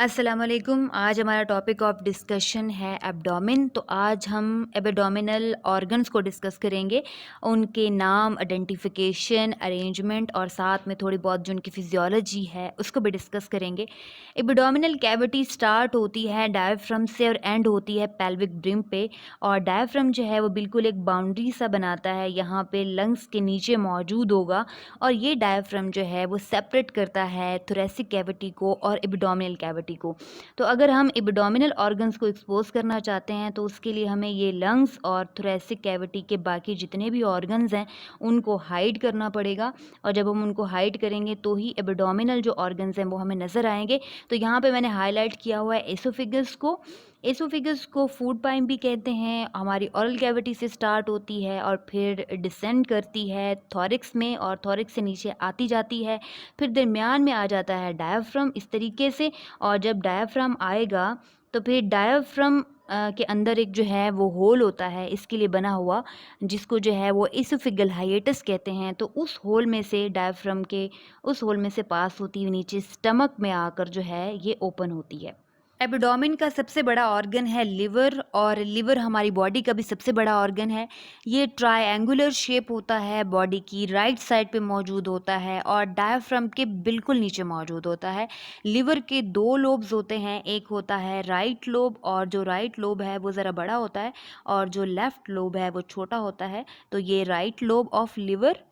अस्सलामुअलैकुम। आज हमारा टॉपिक ऑफ डिस्कशन है एब्डोमेन। तो आज हम एब्डोमिनल ऑर्गन्स को डिस्कस करेंगे, उनके नाम, आइडेंटिफिकेशन, अरेंजमेंट और साथ में थोड़ी बहुत जो उनकी फिजियोलॉजी है उसको भी डिस्कस करेंगे। एब्डोमिनल कैविटी स्टार्ट होती है डायफ्राम से और एंड होती है पेल्विक ब्रिम पे। और डायफ्राम जो है वो बिल्कुल एक बाउंड्री सा बनाता है, यहाँ पे लंग्स के नीचे मौजूद होगा। और ये डायफ्राम जो है वो सेपरेट करता है थोरेसिक कैविटी को और एब्डोमिनल कैविटी को। तो अगर हम एब्डोमिनल ऑर्गन्स को एक्सपोज करना चाहते हैं तो उसके लिए हमें ये लंग्स और थोरेसिक कैविटी के बाकी जितने भी ऑर्गन्स हैं उनको हाइड करना पड़ेगा। और जब हम उनको हाइड करेंगे तो ही एब्डोमिनल जो ऑर्गन्स हैं वो हमें नज़र आएंगे। तो यहाँ पे मैंने हाईलाइट किया हुआ है एसोफिगस को। एसोफिगस को फूड पाइप भी कहते हैं। हमारी ओरल कैविटी से स्टार्ट होती है और फिर डिसेंड करती है थॉरिक्स में और थॉरिक्स से नीचे आती जाती है, फिर दरमियान में आ जाता है डायफ्राम इस तरीके से। और जब डायफ्राम आएगा तो फिर डायफ्राम के अंदर एक जो है वो होल होता है इसके लिए बना हुआ, जिसको जो है वो एसोफिगल हाइएटस कहते हैं। तो उस होल में से डायफ्राम के उस होल में से पास होती हुई नीचे स्टमक में आकर जो है ये ओपन होती है। एब्डोमेन का सबसे बड़ा ऑर्गन है लिवर, और लिवर हमारी बॉडी का भी सबसे बड़ा ऑर्गन है। ये ट्रायंगुलर शेप होता है, बॉडी की राइट साइड पे मौजूद होता है और डायफ्राम के बिल्कुल नीचे मौजूद होता है। लिवर के दो लोब्स होते हैं, एक होता है राइट लोब, और जो राइट लोब है वो ज़रा बड़ा होता है और जो लेफ़्ट लोब है वो छोटा होता है। तो ये राइट लोब ऑफ लिवर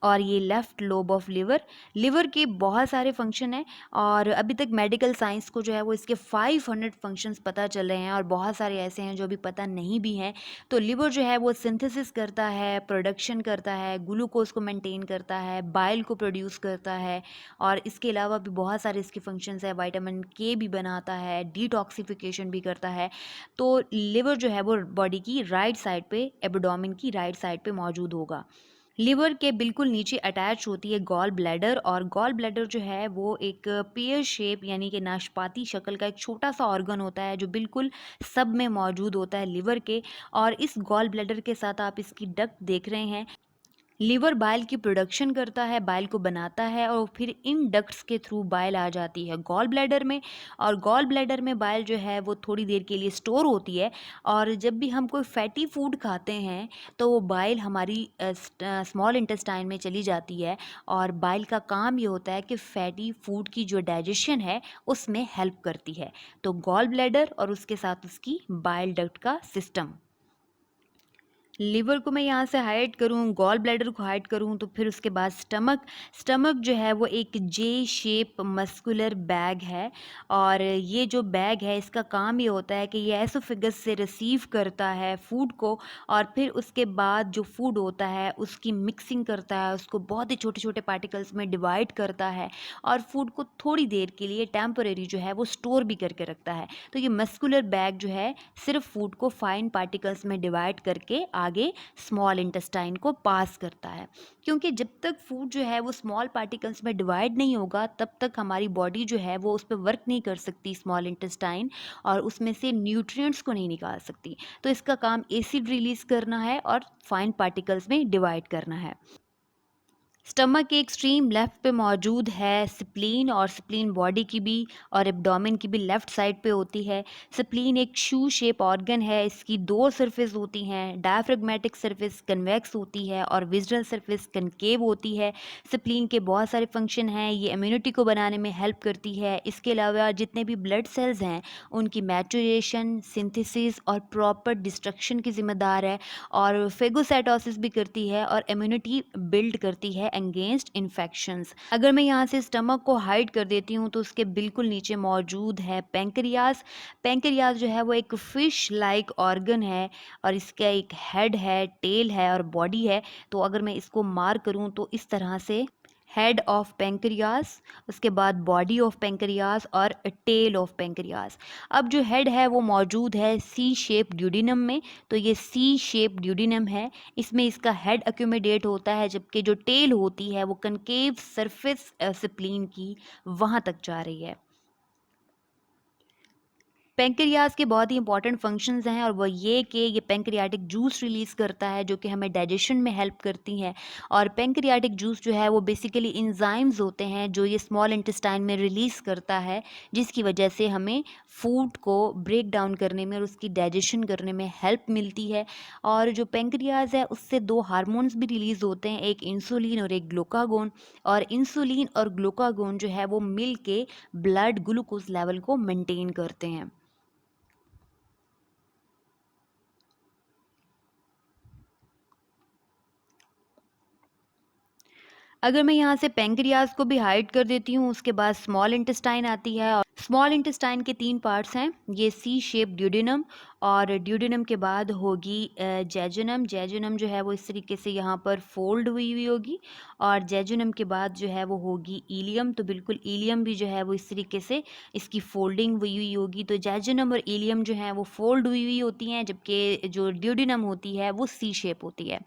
और ये left lobe of liver. Liver के बहुत सारे फंक्शन हैं और अभी तक मेडिकल साइंस को जो है वो इसके 500 फंक्शंस पता चल रहे हैं और बहुत सारे ऐसे हैं जो अभी पता नहीं भी हैं। तो लिवर जो है वो सिंथेसिस करता है, प्रोडक्शन करता है, ग्लूकोज को मेंटेन करता है, बाइल को प्रोड्यूस करता है और इसके अलावा भी बहुत सारे इसके फंक्शंस हैं। विटामिन के भी बनाता है, डिटॉक्सिफिकेशन भी करता है। तो लिवर जो है वो बॉडी की राइट साइड पे, एब्डोमेन की राइट साइड पे मौजूद होगा। लिवर के बिल्कुल नीचे अटैच होती है गॉल ब्लैडर, और गॉल ब्लैडर जो है वो एक पेयर शेप यानी कि नाशपाती शक्ल का एक छोटा सा ऑर्गन होता है जो बिल्कुल सब में मौजूद होता है लिवर के। और इस गॉल ब्लैडर के साथ आप इसकी डक्ट देख रहे हैं। लिवर बाइल की प्रोडक्शन करता है, बाइल को बनाता है और फिर इन डक्ट्स के थ्रू बाइल आ जाती है गॉल ब्लैडर में। और गॉल ब्लैडर में बाइल जो है वो थोड़ी देर के लिए स्टोर होती है। और जब भी हम कोई फैटी फूड खाते हैं तो वो बाइल हमारी स्मॉल इंटेस्टाइन में चली जाती है। और बाइल का काम ये होता है कि फैटी फूड की जो डाइजेशन है उसमें हेल्प करती है। तो गॉल ब्लैडर और उसके साथ उसकी बाइल डक्ट का सिस्टम। लिवर को मैं यहाँ से हाइड करूँ, गॉल ब्लैडर को हाइड करूँ, तो फिर उसके बाद स्टमक। स्टमक जो है वो एक जे शेप मस्कुलर बैग है। और ये जो बैग है इसका काम ये होता है कि ये एसोफेगस से रिसीव करता है फूड को और फिर उसके बाद जो फूड होता है उसकी मिक्सिंग करता है, उसको बहुत ही छोटे छोटे पार्टिकल्स में डिवाइड करता है और फूड को थोड़ी देर के लिए टेम्परेरी जो है वो स्टोर भी करके रखता है। तो ये मस्कुलर बैग जो है सिर्फ फूड को फाइन पार्टिकल्स में डिवाइड करके आगे स्मॉल इंटेस्टाइन को पास करता है। क्योंकि जब तक फूड जो है वो स्मॉल पार्टिकल्स में डिवाइड नहीं होगा तब तक हमारी बॉडी जो है वो उस पर वर्क नहीं कर सकती स्मॉल इंटेस्टाइन, और उसमें से न्यूट्रिएंट्स को नहीं निकाल सकती। तो इसका काम एसिड रिलीज करना है और फाइन पार्टिकल्स में डिवाइड करना है। स्टमक के एक्सट्रीम लेफ्ट पे मौजूद है स्प्लीन, और स्प्लीन बॉडी की भी और एब्डोमेन की भी लेफ्ट साइड पे होती है। स्प्लीन एक शू शेप ऑर्गन है, इसकी दो सरफेस होती हैं, डायफ्रेगमेटिक सरफेस कन्वेक्स होती है और विजरल सरफेस कनकेव होती है। स्प्लीन के बहुत सारे फंक्शन हैं, ये इम्यूनिटी को बनाने में हेल्प करती है। इसके अलावा जितने भी ब्लड सेल्स हैं उनकी मैचुरेशन, सिंथेसिस और प्रॉपर डिस्ट्रक्शन की जिम्मेदार है, और फेगोसाइटोसिस भी करती है और इम्यूनिटी बिल्ड करती है अगेंस्ट इन्फेक्शंस। अगर मैं यहाँ से स्टमक को हाइड कर देती हूँ तो उसके बिल्कुल नीचे मौजूद है पेंक्रियाज। पेंक्रियाज जो है वो एक फिश लाइक ऑर्गन है और इसका एक हेड है, टेल है और बॉडी है। तो अगर मैं इसको मार्क करूँ तो इस तरह से हेड ऑफ पेंक्रियाज, उसके बाद बॉडी ऑफ पेंक्रियाज और टेल ऑफ पेंक्रियाज। अब जो हेड है वो मौजूद है सी शेप ड्यूडिनम में। तो ये सी शेप ड्यूडिनम है, इसमें इसका हेड अक्यूमिडेट होता है, जबकि जो टेल होती है वो कनकेव सरफेस स्प्लीन की वहाँ तक जा रही है। पैंक्रियाज के बहुत ही इंपॉर्टेंट फंक्शंस हैं और वो ये कि ये पैंक्रियाटिक जूस रिलीज़ करता है जो कि हमें डाइजेशन में हेल्प करती हैं। और पैंक्रियाटिक जूस जो है वो बेसिकली एंजाइम्स होते हैं जो ये स्मॉल इंटेस्टाइन में रिलीज़ करता है, जिसकी वजह से हमें फूड को ब्रेक डाउन करने में और उसकी डाइजेशन करने में हेल्प मिलती है। और जो पैंक्रियाज है उससे दो हार्मोन्स भी रिलीज़ होते हैं, एक इंसुलिन और एक ग्लूकागोन। और इंसुलिन और ग्लूकागोन जो है वो मिल के ब्लड ग्लूकोज लेवल को मेंटेन करते हैं। अगर मैं यहाँ से पैंक्रियाज को भी हाइड कर देती हूँ, उसके बाद स्मॉल इंटेस्टाइन आती है। और स्मॉल इंटेस्टाइन के 3 पार्ट्स हैं, ये सी शेप ड्यूडेनम, और ड्यूडेनम के बाद होगी जेजुनम। जेजुनम जो है वो इस तरीके से यहाँ पर फोल्ड हुई हुई होगी, और जेजुनम के बाद जो है वो होगी इलियम। तो बिल्कुल इलियम भी जो है वो इस तरीके से इसकी फोल्डिंग हुई हुई होगी। तो जेजुनम और इलियम जो है वो फोल्ड हुई हुई होती हैं, जबकि जो ड्यूडेनम होती है वो सी शेप होती है।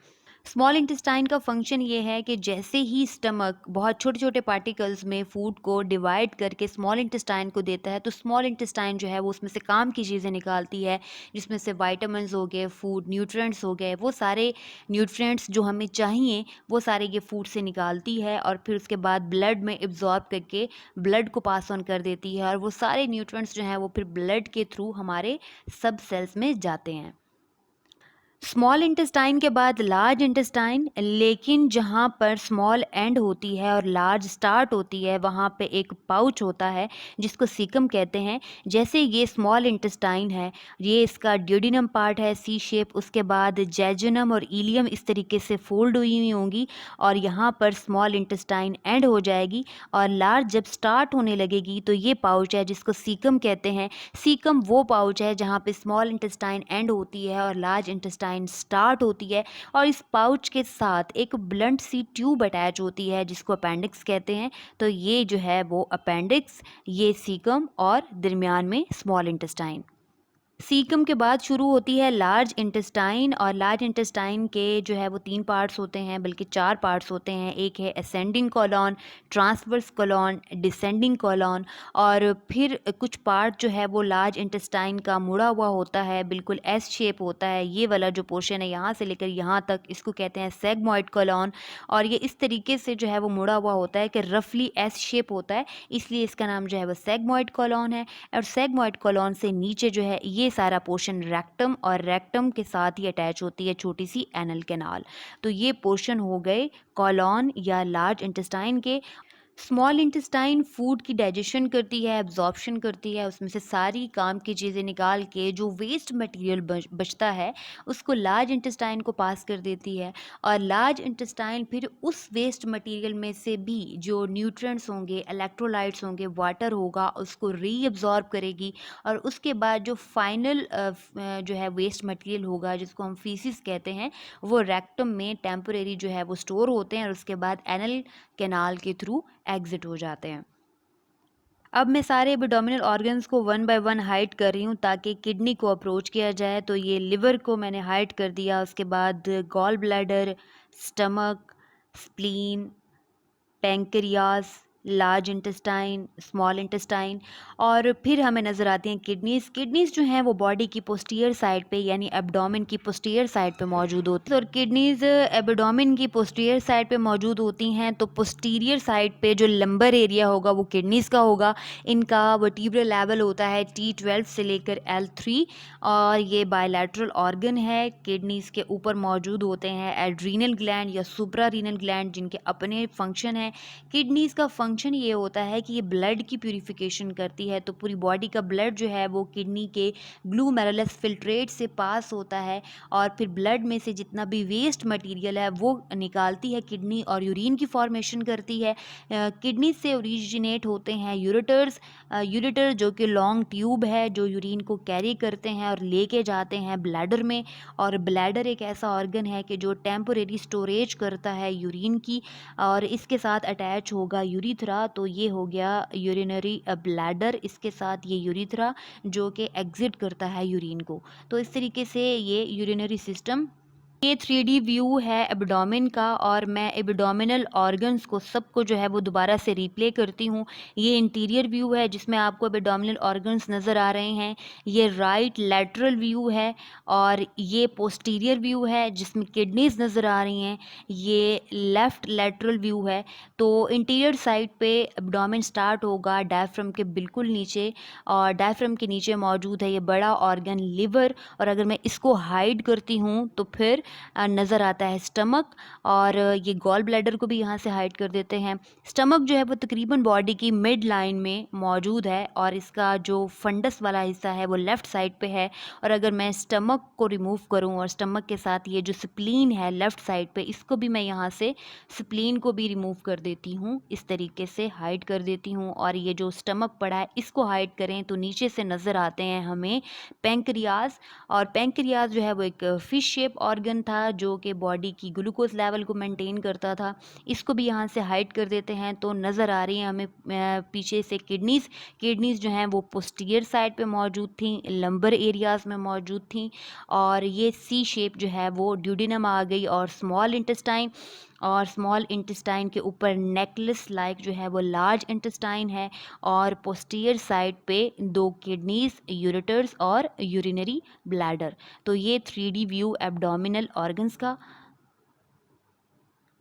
स्मॉल इंटेस्टाइन का फंक्शन ये है कि जैसे ही स्टमक बहुत छोटे छोटे पार्टिकल्स में फूड को डिवाइड करके स्मॉल इंटेस्टाइन को देता है, तो स्मॉल इंटेस्टाइन जो है वो उसमें से काम की चीज़ें निकालती है, जिसमें से वाइटामिन्स हो गए, फूड न्यूट्रिएंट्स हो गए, वो सारे न्यूट्रिएंट्स जो हमें चाहिए वो सारे ये फूड से निकालती है, और फिर उसके बाद ब्लड में एब्जॉर्ब करके ब्लड को पास ऑन कर देती है, और वो सारे न्यूट्रिएंट्स जो हैं वो फिर ब्लड के थ्रू हमारे सब सेल्स में जाते हैं। स्मॉल इंटेस्टाइन के बाद लार्ज इंटेस्टाइन, लेकिन जहाँ पर स्मॉल एंड होती है और लार्ज स्टार्ट होती है वहाँ पे एक पाउच होता है जिसको सीकम कहते हैं। जैसे ये स्मॉल इंटेस्टाइन है, ये इसका ड्यूडिनम पार्ट है सी शेप, उसके बाद जेजुनम और इलियम इस तरीके से फोल्ड हुई हुई होंगी, और यहाँ पर स्मॉल इंटेस्टाइन एंड हो जाएगी, और लार्ज जब स्टार्ट होने लगेगी तो ये पाउच है जिसको सीकम कहते हैं। सीकम वो पाउच है जहाँ पे स्मॉल इंटेस्टाइन एंड होती है और लार्ज इंटेस्टाइन स्टार्ट होती है, और इस पाउच के साथ एक ब्लंट सी ट्यूब अटैच होती है जिसको अपेंडिक्स कहते हैं। तो ये जो है वो अपेंडिक्स, ये सीकम, और दरमियान में स्मॉल इंटेस्टाइन। सीकम के बाद शुरू होती है लार्ज इंटेस्टाइन, और लार्ज इंटेस्टाइन के जो है वो 3 पार्ट्स होते हैं, बल्कि 4 पार्ट्स होते हैं। एक है ascending colon, transverse colon, descending colon, और फिर कुछ पार्ट जो है वो लार्ज इंटेस्टाइन का मुड़ा हुआ होता है, बिल्कुल एस शेप होता है। ये वाला जो पोर्शन है यहाँ से लेकर यहाँ तक, इसको कहते हैं सेगमॉइड कॉलॉन, और ये इस तरीके से जो है वो मुड़ा हुआ होता है कि रफली एस शेप होता है, इसलिए इसका नाम जो है वो सेगमॉइड कॉलॉन है। और सेगमॉइड कॉलॉन से नीचे जो है ये सारा पोर्शन रेक्टम, और रेक्टम के साथ ही अटैच होती है छोटी सी एनल कैनाल। तो ये पोर्शन हो गए कॉलॉन या लार्ज इंटेस्टाइन के। स्मॉल इंटेस्टाइन फूड की डाइजेशन करती है, एब्जॉर्प्शन करती है, उसमें से सारी काम की चीज़ें निकाल के जो वेस्ट मटेरियल बचता है उसको लार्ज इंटेस्टाइन को पास कर देती है, और लार्ज इंटेस्टाइन फिर उस वेस्ट मटेरियल में से भी जो न्यूट्रिएंट्स होंगे, इलेक्ट्रोलाइट्स होंगे, वाटर होगा, उसको रीअब्जॉर्ब करेगी, और उसके बाद जो फाइनल जो है वेस्ट मटेरियल होगा जिसको हम फीसिस कहते हैं, वो रेक्टम में टेम्परेरी जो है वो स्टोर होते हैं, और उसके बाद एनल कैनाल के थ्रू एग्जिट हो जाते हैं। अब मैं सारे एब्डोमिनल ऑर्गन्स को वन बाय वन हाइड कर रही हूँ ताकि किडनी को अप्रोच किया जाए। तो ये लिवर को मैंने हाइड कर दिया, उसके बाद gall bladder, stomach, spleen, pancreas, large intestine, small intestine, और फिर हमें नज़र आती हैं किडनीज़। किडनीज़ जो हैं वो बॉडी की पोस्टीरियर साइड पे, यानी एब्डोमेन की पोस्टीरियर साइड पे मौजूद होती हैं, और किडनीज़ एब्डोमेन की पोस्टीरियर साइड पे मौजूद होती हैं। तो पोस्टीरियर साइड पे जो लंबर एरिया होगा वो किडनीज़ का होगा। इनका वर्टिब्रल लेवल होता है T12 से लेकर L3, और ये बायलैटरल ऑर्गन है। किडनीज़ के ऊपर मौजूद होते हैं एड्रीनल ग्लैंड या सुप्रारीनल ग्लैंड, जिनके अपने फंक्शन हैं। किडनीज़ का फंक्शन ये होता है कि ये ब्लड की प्यूरिफिकेशन करती है, तो पूरी बॉडी का ब्लड जो है वो किडनी के ग्लूमेरुलस फिल्ट्रेट से पास होता है, और फिर ब्लड में से जितना भी वेस्ट मटेरियल है वो निकालती है किडनी, और यूरिन की फॉर्मेशन करती है। किडनी से ओरिजिनेट होते हैं यूरेटर्स। यूरेटर जो कि लॉन्ग ट्यूब है जो यूरिन को कैरी करते हैं और लेके जाते हैं ब्लैडर में, और ब्लैडर एक ऐसा ऑर्गन है कि जो टेम्पोरेरी स्टोरेज करता है यूरिन की, और इसके साथ अटैच होगा यूरिथ्रा। तो ये हो गया यूरिनरी ब्लैडर, इसके साथ ये यूरिथ्रा जो कि एग्जिट करता है यूरिन को। तो इस तरीके से ये यूरिनरी सिस्टम ये 3D व्यू है एब्डोमेन का और मैं एब्डोमिनल ऑर्गन्स को सबको जो है वो दोबारा से रिप्ले करती हूँ। ये इंटीरियर व्यू है जिसमें आपको एब्डोमिनल ऑर्गन्स नज़र आ रहे हैं। ये राइट लैटरल व्यू है और ये पोस्टीरियर व्यू है जिसमें किडनीज़ नज़र आ रही हैं। ये लेफ़्ट लैटरल व्यू है। तो इंटीरियर साइड पे एब्डोमेन स्टार्ट होगा डायफ्राम के बिल्कुल नीचे और डायफ्राम के नीचे मौजूद है ये बड़ा ऑर्गन लिवर। और अगर मैं इसको हाइड करती हूँ तो फिर नज़र आता है स्टमक और ये गॉल ब्लैडर को भी यहाँ से हाइड कर देते हैं। स्टमक जो है वो तकरीबन बॉडी की मिड लाइन में मौजूद है और इसका जो फंडस वाला हिस्सा है वो लेफ़्ट साइड पे है। और अगर मैं स्टमक को रिमूव करूँ और स्टमक के साथ ये जो स्प्लीन है लेफ़्ट साइड पे, इसको भी मैं यहाँ से स्प्लीन को भी रिमूव कर देती हूँ, इस तरीके से हाइड कर देती हूँ। और ये जो स्टमक पड़ा है इसको हाइड करें तो नीचे से नज़र आते हैं हमें पैंक्रियाज। और पैंक्रियाज जो है वो एक फिश शेप ऑर्गन था जो कि बॉडी की ग्लूकोज लेवल को मेंटेन करता था। इसको भी यहाँ से हाइड कर देते हैं तो नज़र आ रही है हमें पीछे से किडनीज़। किडनीज़ जो हैं वो पोस्टीरियर साइड पे मौजूद थी, लंबर एरियाज़ में मौजूद थी। और ये सी शेप जो है वो ड्यूडेनम आ गई और स्मॉल इंटेस्टाइन। और स्मॉल इंटेस्टाइन के ऊपर नेकलेस लाइक जो है वो लार्ज इंटेस्टाइन है। और पोस्टीरियर साइड पे 2 किडनीज़, यूरेटर्स और यूरिनरी ब्लैडर। तो ये 3D व्यू एब्डोमिनल ऑर्गन्स का